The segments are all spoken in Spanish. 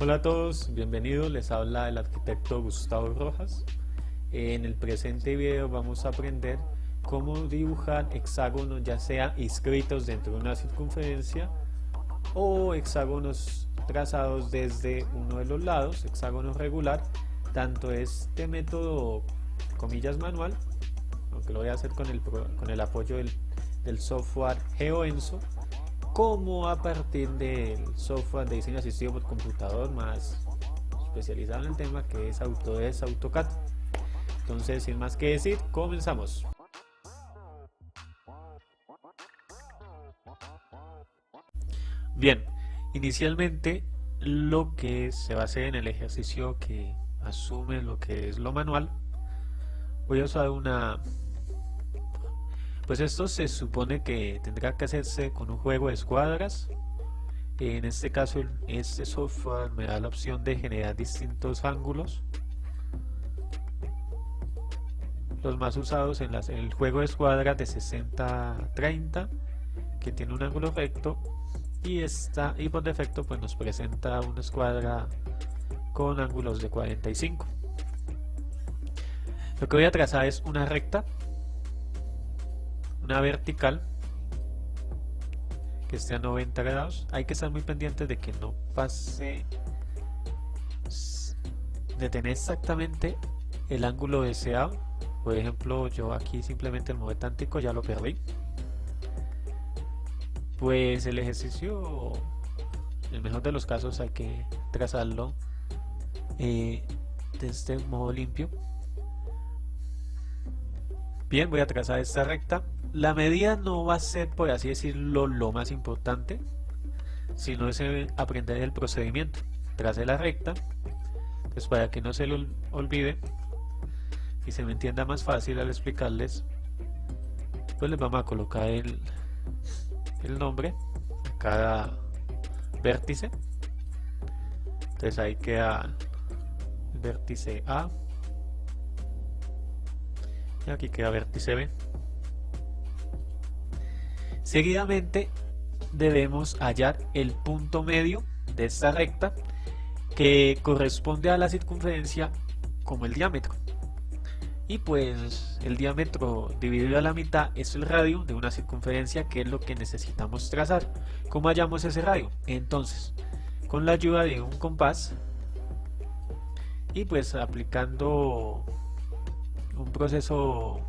Hola a todos, bienvenidos, les habla el arquitecto Gustavo Rojas. En el presente video vamos a aprender cómo dibujar hexágonos, ya sea inscritos dentro de una circunferencia o hexágonos trazados desde uno de los lados, hexágono regular. Tanto este método, comillas, manual, aunque lo voy a hacer con el apoyo del software GeoEnso, como a partir del software de diseño asistido por computador más especializado en el tema, que es Autodesk AutoCAD. Entonces, sin más que decir, comenzamos. Bien, inicialmente lo que se va a hacer en el ejercicio que asume lo que es lo manual, voy a usar pues esto se supone que tendrá que hacerse con un juego de escuadras. En este caso, este software me da la opción de generar distintos ángulos. Los más usados en el juego de escuadras de 60-30, que tiene un ángulo recto, y por defecto pues nos presenta una escuadra con ángulos de 45. Lo que voy a trazar es una recta, una vertical que esté a 90 grados. Hay que estar muy pendientes de que no pase de tener exactamente el ángulo deseado. Por ejemplo, yo aquí simplemente el mover tántico ya lo perdí. Pues el ejercicio, en el mejor de los casos, hay que trazarlo de este modo limpio. Bien, voy a trazar esta recta. La medida no va a ser, por así decirlo, lo más importante, sino es aprender el procedimiento. Tracé la recta, pues para que no se lo olvide y se me entienda más fácil al explicarles, pues les vamos a colocar el nombre a cada vértice. Entonces ahí queda el vértice A y aquí queda vértice B. Seguidamente debemos hallar el punto medio de esta recta, que corresponde a la circunferencia como el diámetro. Y pues el diámetro dividido a la mitad es el radio de una circunferencia, que es lo que necesitamos trazar. ¿Cómo hallamos ese radio? Entonces, con la ayuda de un compás y pues aplicando un proceso,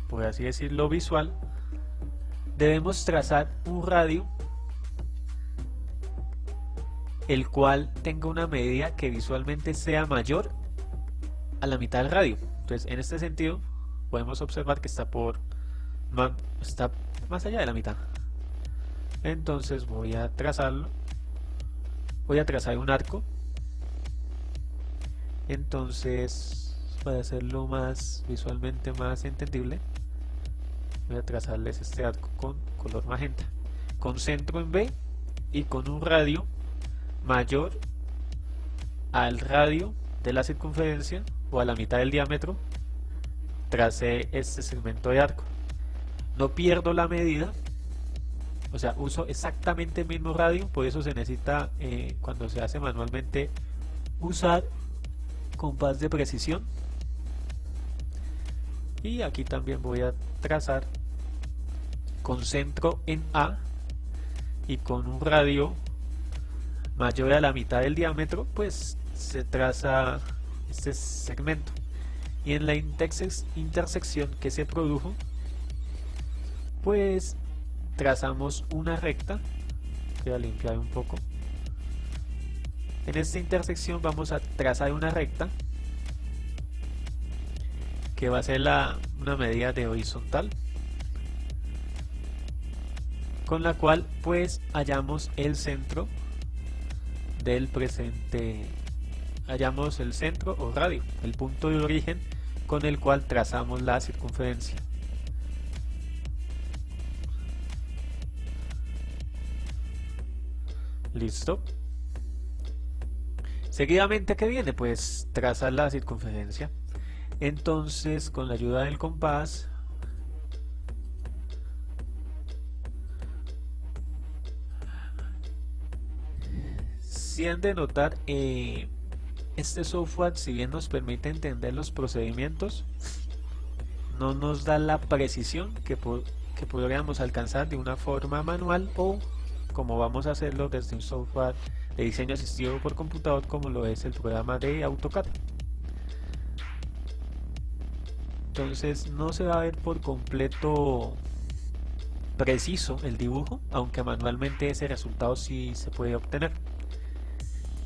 por así decirlo, visual, debemos trazar un radio el cual tenga una medida que visualmente sea mayor a la mitad del radio. Entonces, en este sentido, podemos observar que está más allá de la mitad. Entonces voy a trazarlo. Voy a trazar un arco. Entonces, para hacerlo más visualmente más entendible, voy a trazarles este arco con color magenta, con centro en B y con un radio mayor al radio de la circunferencia o a la mitad del diámetro. Tracé este segmento de arco, no pierdo la medida, o sea, uso exactamente el mismo radio. Por eso se necesita, cuando se hace manualmente, usar compás de precisión. Y aquí también voy a trazar con centro en A y con un radio mayor a la mitad del diámetro, pues se traza este segmento. Y en la intersección que se produjo, pues trazamos una recta. Voy a limpiar un poco. En esta intersección vamos a trazar una recta que va a ser una medida de horizontal, con la cual pues hallamos el centro del presente, hallamos el centro o radio, el punto de origen con el cual trazamos la circunferencia. Listo. Seguidamente, ¿qué viene? Pues trazar la circunferencia. Entonces, con la ayuda del compás, Si han de notar, este software, si bien nos permite entender los procedimientos, no nos da la precisión que podríamos alcanzar de una forma manual o como vamos a hacerlo desde un software de diseño asistido por computador como lo es el programa de AutoCAD. Entonces no se va a ver por completo preciso el dibujo, aunque manualmente ese resultado sí se puede obtener.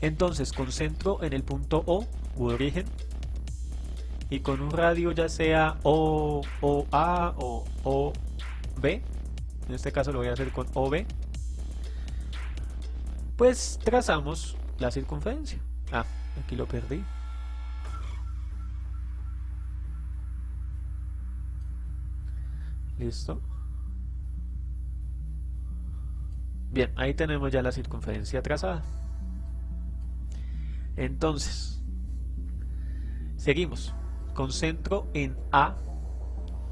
Entonces concentro en el punto O u origen y con un radio ya sea OA o OB, en este caso lo voy a hacer con OB, pues trazamos la circunferencia. Aquí lo perdí. Listo. Bien, ahí tenemos ya la circunferencia trazada. Entonces, seguimos. Concentro en A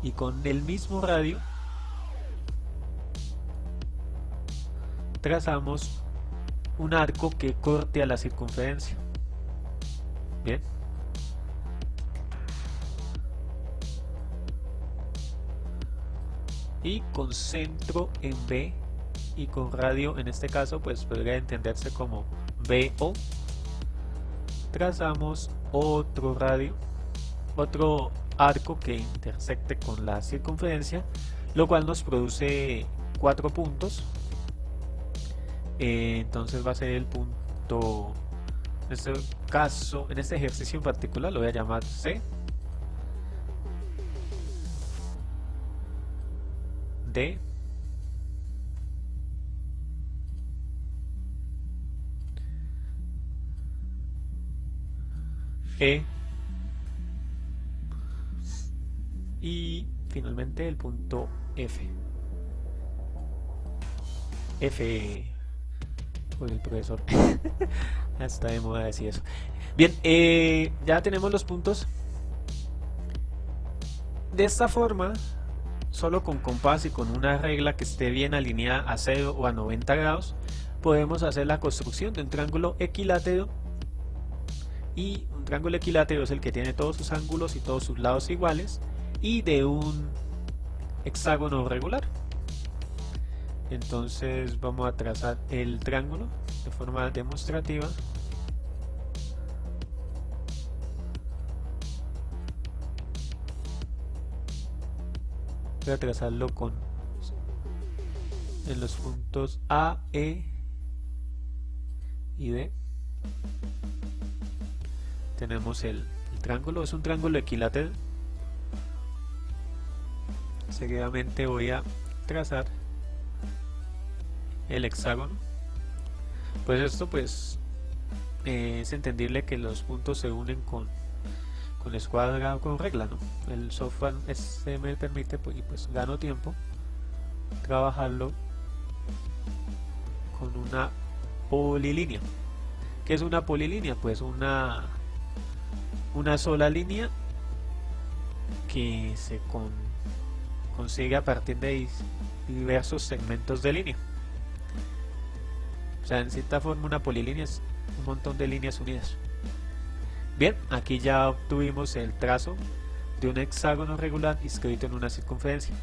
y con el mismo radio trazamos un arco que corte a la circunferencia. Bien. Y concentro en B y con radio, en este caso pues podría entenderse como BO. Trazamos otro radio, otro arco que intersecte con la circunferencia, lo cual nos produce 4 puntos. Entonces va a ser el punto, en este caso, en este ejercicio en particular lo voy a llamar C, D, E y finalmente el punto F. Por el profesor. Está de moda decir eso. Bien, ya tenemos los puntos. De esta forma, solo con compás y con una regla que esté bien alineada a 0 o a 90 grados, podemos hacer la construcción de un triángulo equilátero. Y un triángulo equilátero es el que tiene todos sus ángulos y todos sus lados iguales, y de un hexágono regular. Entonces vamos a trazar el triángulo de forma demostrativa. Voy a trazarlo en los puntos A, E y D. Tenemos el triángulo, es un triángulo equilátero. Seguidamente voy a trazar el hexágono. Pues esto pues es entendible que los puntos se unen con escuadra o con regla, ¿no? El software este me permite pues, y pues gano tiempo trabajarlo con una polilínea. ¿Qué es una polilínea? Pues una sola línea que se consigue a partir de diversos segmentos de línea. O sea, en cierta forma una polilínea es un montón de líneas unidas. Bien, aquí ya obtuvimos el trazo de un hexágono regular inscrito en una circunferencia.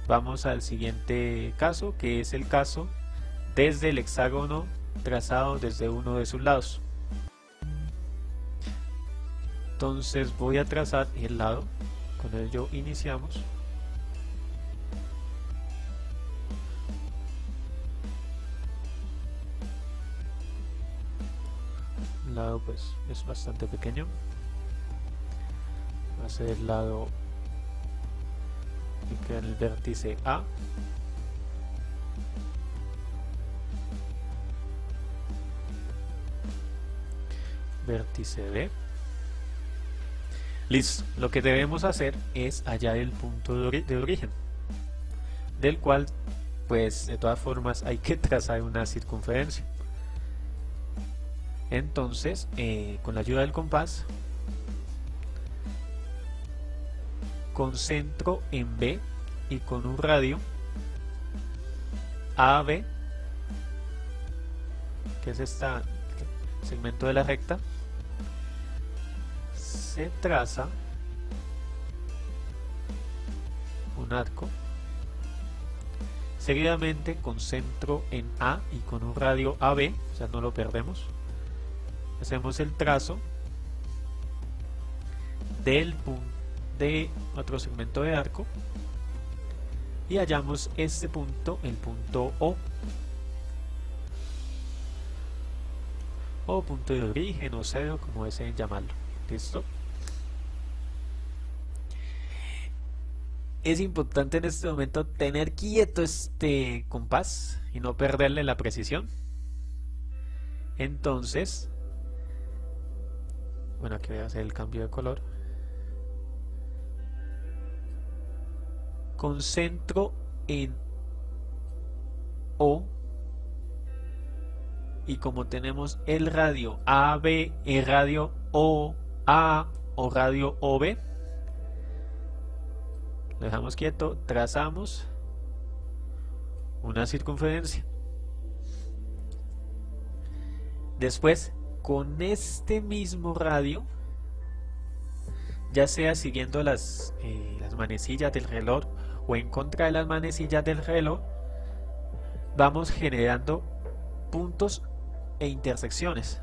Vamos al siguiente caso, que es el caso desde el hexágono trazado desde uno de sus lados. Entonces voy a trazar el lado, con ello iniciamos. El lado pues es bastante pequeño, va a ser el lado que queda en el vértice A. Vértice B. Listo, lo que debemos hacer es hallar el punto de origen, del cual pues de todas formas hay que trazar una circunferencia. Entonces con la ayuda del compás concentro en B y con un radio AB, que es esta segmento de la recta, se traza un arco, seguidamente con centro en A y con un radio AB, o sea, no lo perdemos. Hacemos el trazo de otro segmento de arco y hallamos este punto, el punto o punto de origen o cero, como deseen llamarlo. ¿Listo? Es importante en este momento tener quieto este compás y no perderle la precisión. Entonces, bueno, aquí voy a hacer el cambio de color. Concentro en O, y como tenemos el radio AB, el radio OA o radio OB, lo dejamos quieto, trazamos una circunferencia. Después, con este mismo radio, ya sea siguiendo las manecillas del reloj o en contra de las manecillas del reloj, vamos generando puntos e intersecciones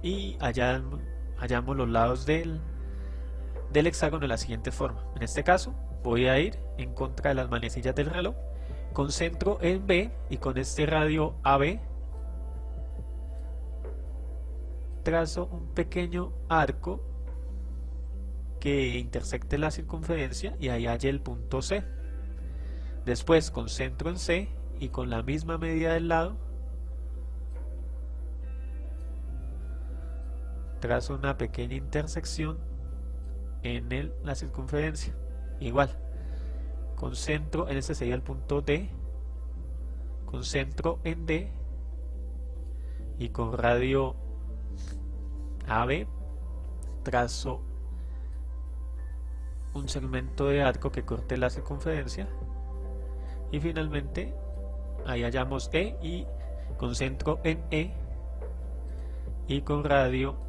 y hallamos los lados del hexágono de la siguiente forma. En este caso voy a ir en contra de las manecillas del reloj, concentro en B y con este radio AB trazo un pequeño arco que intersecte la circunferencia y ahí hallé el punto C. Después concentro en C y con la misma medida del lado trazo una pequeña intersección en la circunferencia. Igual, concentro en este sería el punto D, concentro en D y con radio AB trazo un segmento de arco que corte la circunferencia y finalmente ahí hallamos E y concentro en E y con radio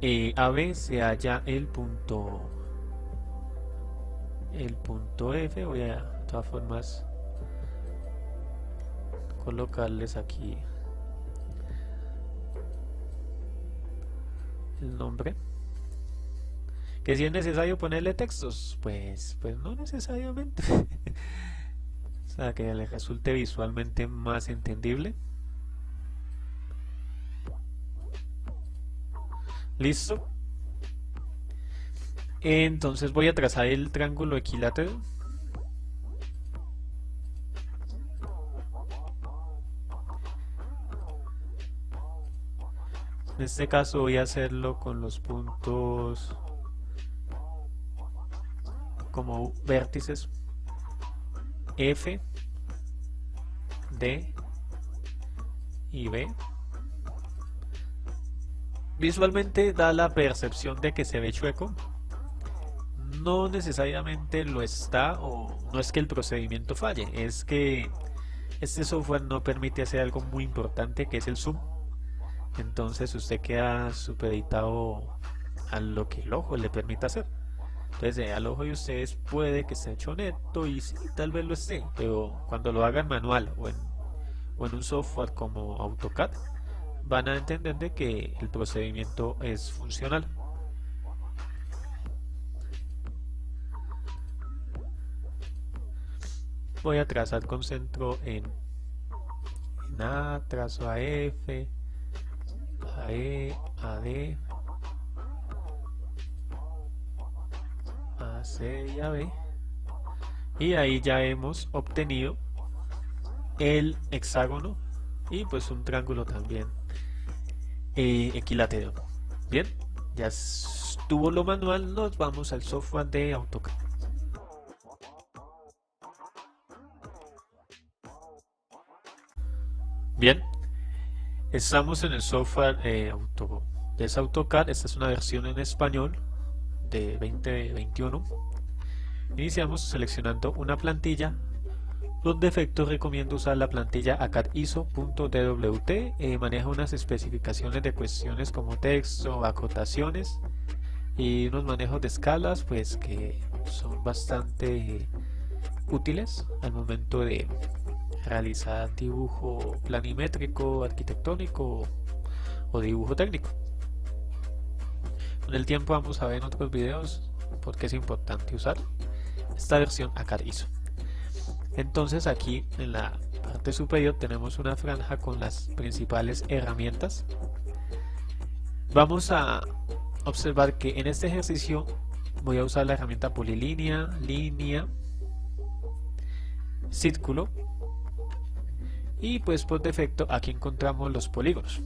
AB se halla el punto F. Voy a de todas formas colocarles aquí el nombre. Que si es necesario ponerle textos, pues no necesariamente. O sea, que les resulte visualmente más entendible. Listo. Entonces voy a trazar el triángulo equilátero. En este caso voy a hacerlo con los puntos como vértices F, D y B. Visualmente da la percepción de que se ve chueco. No necesariamente lo está, o no es que el procedimiento falle, es que este software no permite hacer algo muy importante, que es el zoom. Entonces usted queda supeditado a lo que el ojo le permita hacer. Entonces al ojo de ustedes puede que esté hecho neto y sí, tal vez lo esté, pero cuando lo hagan manual o en un software como AutoCAD, van a entender de que el procedimiento es funcional. Voy a trazar con centro en A, trazo a F, a E, a D, a C y a B, y ahí ya hemos obtenido el hexágono y pues un triángulo también equilátero. Bien, ya estuvo lo manual, nos vamos al software de AutoCAD. Bien, estamos en el software de AutoCAD. Esta es una versión en español de 2021. Iniciamos seleccionando una plantilla Por defecto recomiendo usar la plantilla ACAD-ISO.dwt, maneja unas especificaciones de cuestiones como texto, acotaciones y unos manejos de escalas pues que son bastante útiles al momento de realizar dibujo planimétrico, arquitectónico o dibujo técnico. Con el tiempo vamos a ver en otros videos por qué es importante usar esta versión ACAD-ISO. Entonces aquí en la parte superior tenemos una franja con las principales herramientas. Vamos a observar que en este ejercicio voy a usar la herramienta polilínea, línea, círculo y pues por defecto aquí encontramos los polígonos.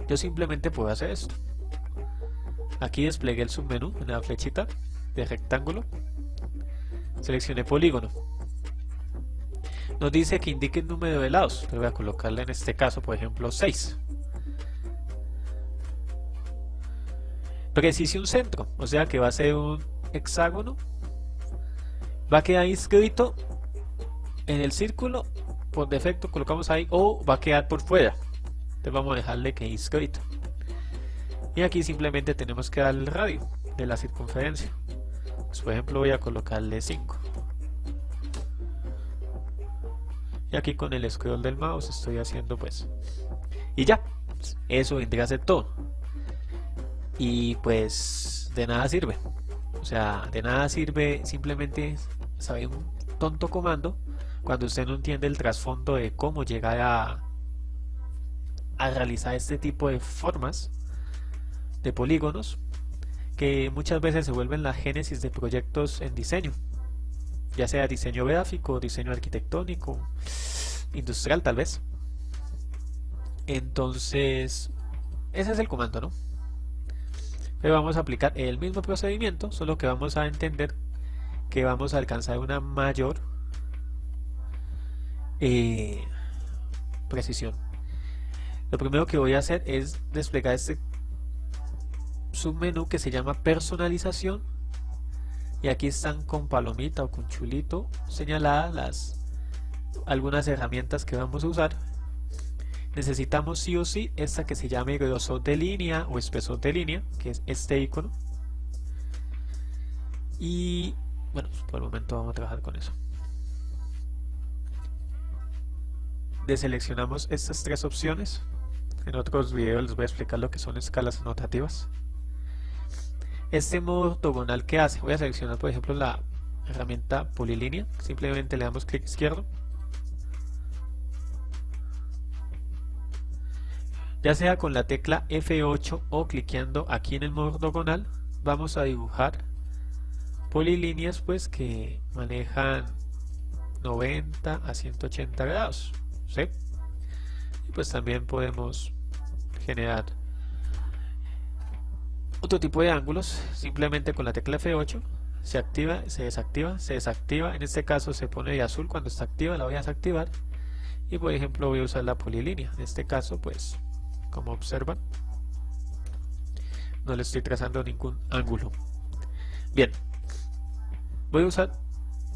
Yo simplemente puedo hacer esto. Aquí desplegué el submenú en la flechita de rectángulo. Seleccioné polígono. Nos dice que indique el número de lados. Le voy a colocarle en este caso, por ejemplo, 6. Precisión centro, o sea que va a ser un hexágono. Va a quedar inscrito en el círculo. Por defecto colocamos ahí, o va a quedar por fuera. Entonces vamos a dejarle que inscrito. Y aquí simplemente tenemos que dar el radio de la circunferencia. Pues, por ejemplo, voy a colocarle 5. Y aquí con el scroll del mouse estoy haciendo pues. Y ya, eso vendría a ser todo. Y pues de nada sirve. O sea, de nada sirve simplemente saber un tonto comando cuando usted no entiende el trasfondo de cómo llegar a realizar este tipo de formas de polígonos que muchas veces se vuelven la génesis de proyectos en diseño, ya sea diseño gráfico, diseño arquitectónico, industrial tal vez. Entonces ese es el comando, ¿no? Pero vamos a aplicar el mismo procedimiento, solo que vamos a entender que vamos a alcanzar una mayor precisión. Lo primero que voy a hacer es desplegar este submenú que se llama personalización, y aquí están con palomita o con chulito señaladas algunas herramientas que vamos a usar. Necesitamos sí o sí esta que se llame grosor de línea o espesor de línea, que es este icono, y bueno, por el momento vamos a trabajar con eso. Deseleccionamos estas tres opciones. En otros videos les voy a explicar lo que son escalas anotativas. Este modo ortogonal, ¿qué hace? Voy a seleccionar por ejemplo la herramienta polilínea, simplemente le damos clic izquierdo, ya sea con la tecla F8 o cliqueando aquí en el modo ortogonal. Vamos a dibujar polilíneas pues que manejan 90 a 180 grados, ¿sí? Y pues también podemos generar otro tipo de ángulos, simplemente con la tecla F8 se activa, se desactiva, se desactiva. En este caso se pone de azul cuando está activa, la voy a desactivar. Y por ejemplo voy a usar la polilínea. En este caso pues, como observan, no le estoy trazando ningún ángulo. Bien, voy a usar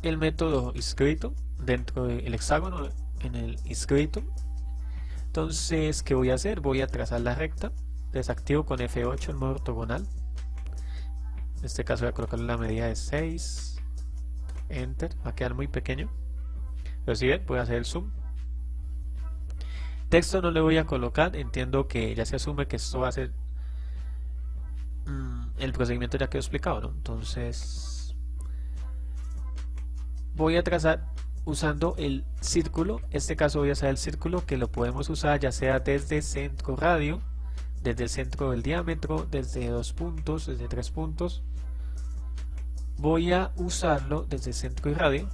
el método inscrito dentro del hexágono, en el inscrito. Entonces, ¿qué voy a hacer? Voy a trazar la recta. Desactivo con F8 el modo ortogonal. En este caso voy a colocarle la medida de 6. Enter. Va a quedar muy pequeño. Pero si ven, voy a hacer el zoom. Texto no le voy a colocar. Entiendo que ya se asume que esto va a ser el procedimiento ya quedó explicado, ¿no? Entonces voy a trazar usando el círculo. En este caso voy a usar el círculo, que lo podemos usar ya sea desde centro radio, desde el centro del diámetro, desde 2 puntos, desde 3 puntos. Voy a usarlo desde centro y radio,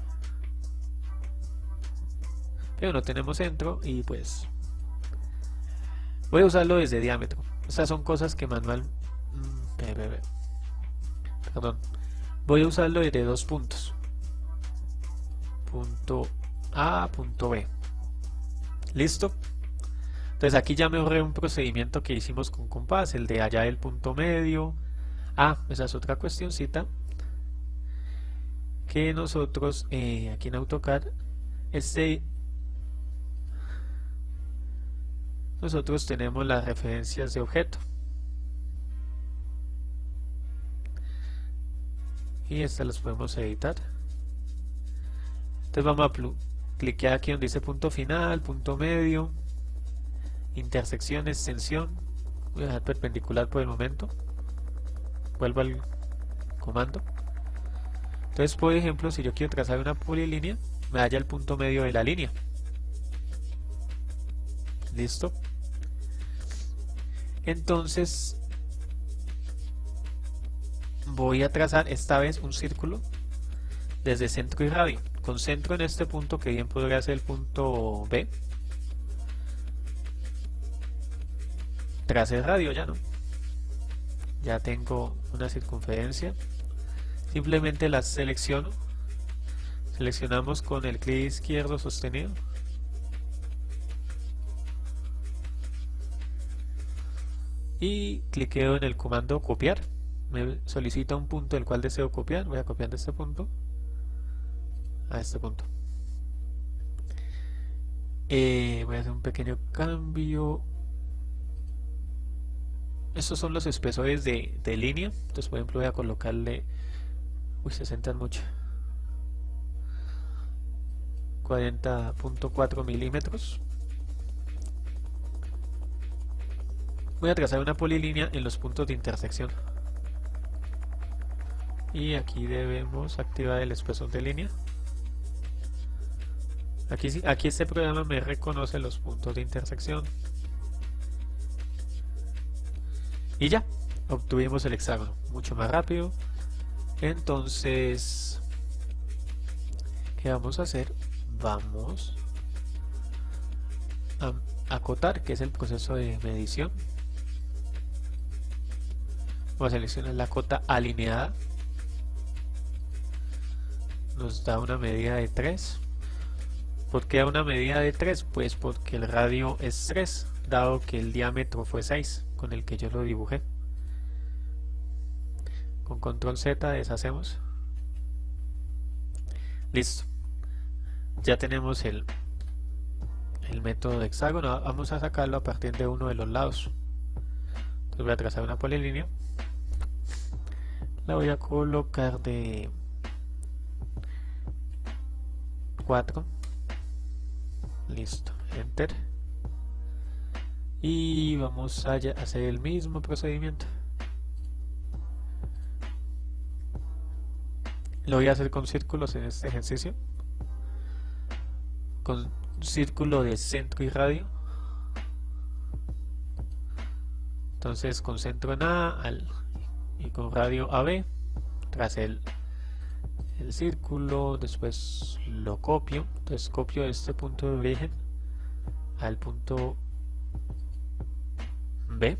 pero no tenemos centro y pues voy a usarlo desde diámetro. Estas son cosas que manual voy a usarlo desde 2 puntos, punto A, punto B. Listo. Entonces aquí ya me ahorré un procedimiento que hicimos con compás, el de allá del punto medio. Esa es otra cuestioncita, que nosotros aquí en AutoCAD nosotros tenemos las referencias de objeto y estas las podemos editar. Entonces vamos a cliquear aquí donde dice punto final, punto medio, intersección, extensión. Voy a dejar perpendicular por el momento. Vuelvo al comando. Entonces, por ejemplo, si yo quiero trazar una polilínea, me halla el punto medio de la línea. Listo. Entonces voy a trazar esta vez un círculo desde centro y radio. Concentro en este punto, que bien podría ser el punto B. Tracé radio ya, ¿no? Ya tengo una circunferencia. Simplemente la selecciono. Seleccionamos con el clic izquierdo sostenido. Y cliqueo en el comando copiar. Me solicita un punto del cual deseo copiar. Voy a copiar de este punto a este punto. Voy a hacer un pequeño cambio. Estos son los espesores de línea. Entonces, por ejemplo, voy a colocarle 60 mucho, 40.4 milímetros. Voy a trazar una polilínea en los puntos de intersección y aquí debemos activar el espesor de línea. Aquí este programa me reconoce los puntos de intersección y ya obtuvimos el hexágono mucho más rápido. Entonces, ¿qué vamos a hacer? Vamos a acotar, que es el proceso de medición. Vamos a seleccionar la cota alineada. Nos da una medida de 3. ¿Por qué da una medida de 3? Pues porque el radio es 3, dado que el diámetro fue 6 con el que yo lo dibujé. Con control Z deshacemos. Listo. Ya tenemos el método de hexágono. Vamos a sacarlo a partir de uno de los lados. Entonces voy a trazar una polilínea. La voy a colocar de 4. Listo. Enter. Y vamos a hacer el mismo procedimiento. Lo voy a hacer con círculos en este ejercicio. Con círculo de centro y radio. Entonces concentro en A y con radio AB. Tras el círculo, después lo copio. Entonces copio este punto de origen al punto B.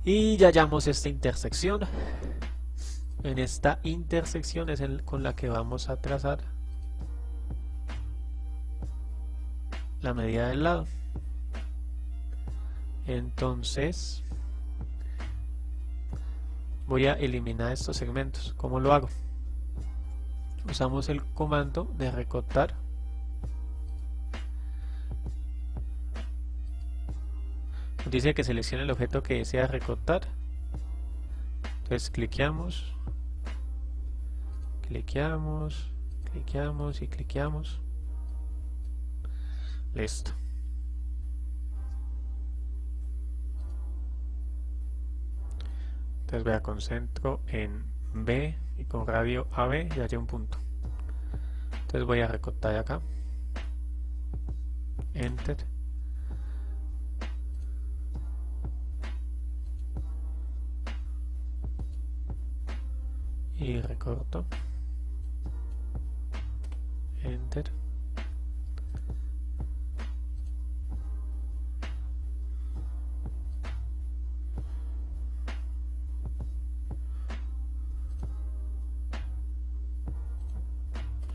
Y ya hallamos esta intersección. En esta intersección es con la que vamos a trazar la medida del lado. Entonces voy a eliminar estos segmentos. ¿Cómo lo hago? Usamos el comando de recortar. Nos dice que seleccione el objeto que desea recortar. Entonces cliqueamos y cliqueamos. Listo. Entonces voy a concentro en B y con radio AB ya hay un punto. Entonces voy a recortar acá. Enter. Y recorto. Enter.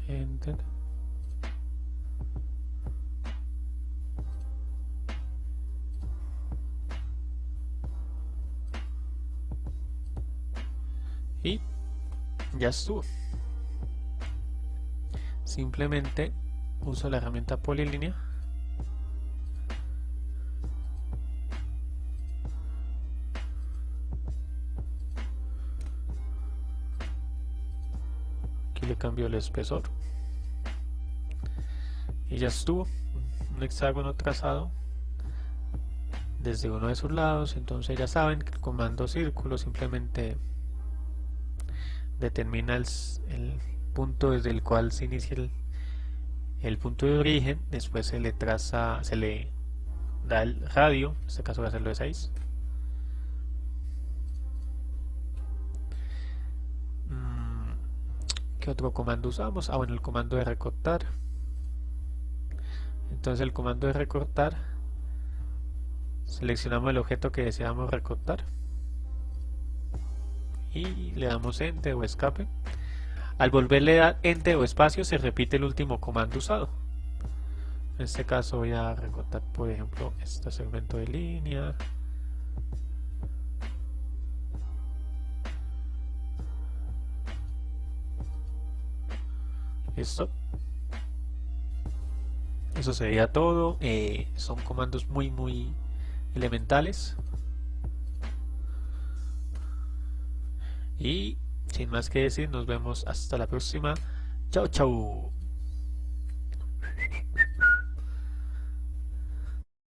Enter. Y Ya estuvo. Simplemente uso la herramienta polilínea aquí, le cambio el espesor y ya estuvo un hexágono trazado desde uno de sus lados. Entonces ya saben que el comando círculo simplemente determina el punto desde el cual se inicia el punto de origen. Después se le traza, se le da el radio, en este caso voy a hacerlo de 6. ¿Qué otro comando usamos? Bueno, el comando de recortar. Entonces el comando de recortar, seleccionamos el objeto que deseamos recortar y le damos enter o escape. Al volverle a dar enter o espacio se repite el último comando usado. En este caso voy a recortar, por ejemplo, este segmento de línea. Listo. Eso sería todo. Son comandos muy elementales. Y sin más que decir, nos vemos hasta la próxima. Chao, chao.